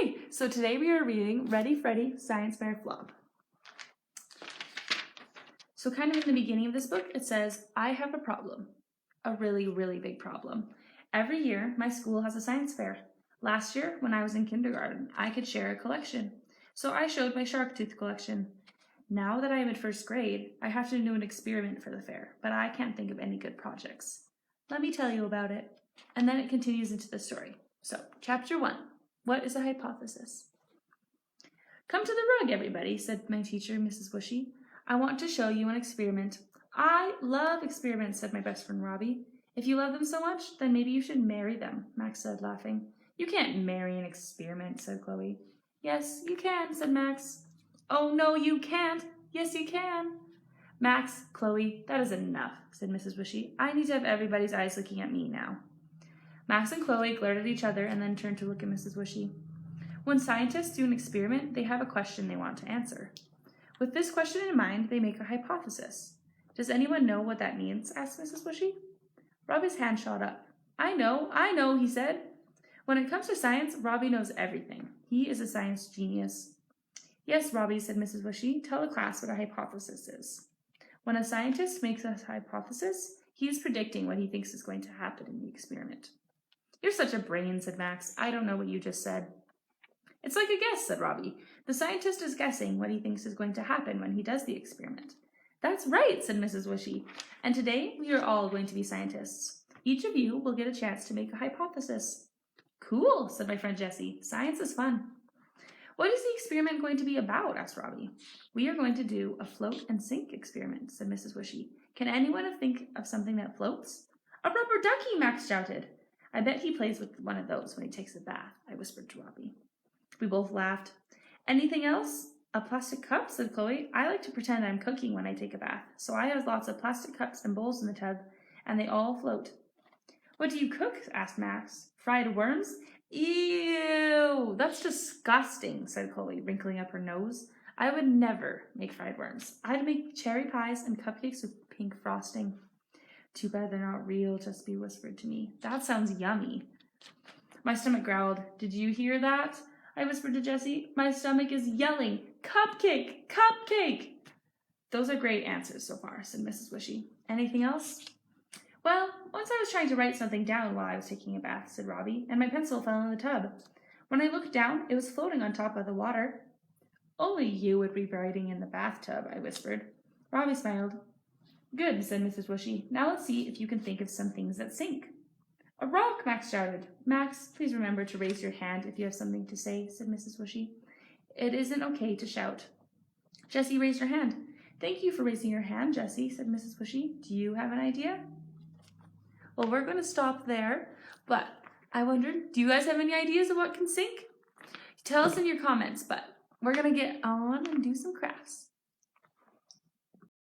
Hey, so today we are reading Ready Freddy Science Fair Flop. So kind of in the beginning of this book, it says, I have a problem, a really, really big problem. Every year, my school has a science fair. Last year, when I was in kindergarten, I could share a collection. So I showed my shark tooth collection. Now that I am in first grade, I have to do an experiment for the fair, but I can't think of any good projects. Let me tell you about it. And then it continues into the story. So, chapter 1. What is a hypothesis? Come to the rug, everybody, said my teacher, Mrs. Bushy. I want to show you an experiment. I love experiments, said my best friend Robbie. If you love them so much, then maybe you should marry them, Max said, laughing. You can't marry an experiment, said Chloe. Yes, you can, said Max. Oh, no, you can't. Yes, you can. Max, Chloe, that is enough, said Mrs. Bushy. I need to have everybody's eyes looking at me now. Max and Chloe glared at each other and then turned to look at Mrs. Bushy. When scientists do an experiment, they have a question they want to answer. With this question in mind, they make a hypothesis. Does anyone know what that means? Asked Mrs. Bushy. Robbie's hand shot up. I know, he said. When it comes to science, Robbie knows everything. He is a science genius. Yes, Robbie, said Mrs. Bushy. Tell the class what a hypothesis is. When a scientist makes a hypothesis, he is predicting what he thinks is going to happen in the experiment. You're such a brain, said Max. I don't know what you just said. It's like a guess, said Robbie. The scientist is guessing what he thinks is going to happen when he does the experiment. That's right, said Mrs. Bushy. And today we are all going to be scientists. Each of you will get a chance to make a hypothesis. Cool, said my friend Jessie. Science is fun. What is the experiment going to be about? Asked Robbie. We are going to do a float and sink experiment, said Mrs. Bushy. Can anyone think of something that floats? A rubber ducky, Max shouted. I bet he plays with one of those when he takes a bath, I whispered to Robbie. We both laughed. Anything else? A plastic cup, said Chloe. I like to pretend I'm cooking when I take a bath, so I have lots of plastic cups and bowls in the tub, and they all float. What do you cook? Asked Max. Fried worms? Ew, that's disgusting, said Chloe, wrinkling up her nose. I would never make fried worms. I'd make cherry pies and cupcakes with pink frosting. Too bad they're not real, Jessie whispered to me. That sounds yummy. My stomach growled. Did you hear that? I whispered to Jessie. My stomach is yelling, cupcake, cupcake. Those are great answers so far, said Mrs. Bushy. Anything else? Well, once I was trying to write something down while I was taking a bath, said Robbie, and my pencil fell in the tub. When I looked down, it was floating on top of the water. Only you would be writing in the bathtub, I whispered. Robbie smiled. Good, said Mrs. Bushy. Now let's see if you can think of some things that sink. A rock, Max shouted. Max, please remember to raise your hand if you have something to say, said Mrs. Bushy. It isn't okay to shout. Jessie raised her hand. Thank you for raising your hand, Jessie, said Mrs. Bushy. Do you have an idea? Well, we're going to stop there, but I wondered, do you guys have any ideas of what can sink? Tell us in your comments, but we're going to get on and do some crafts.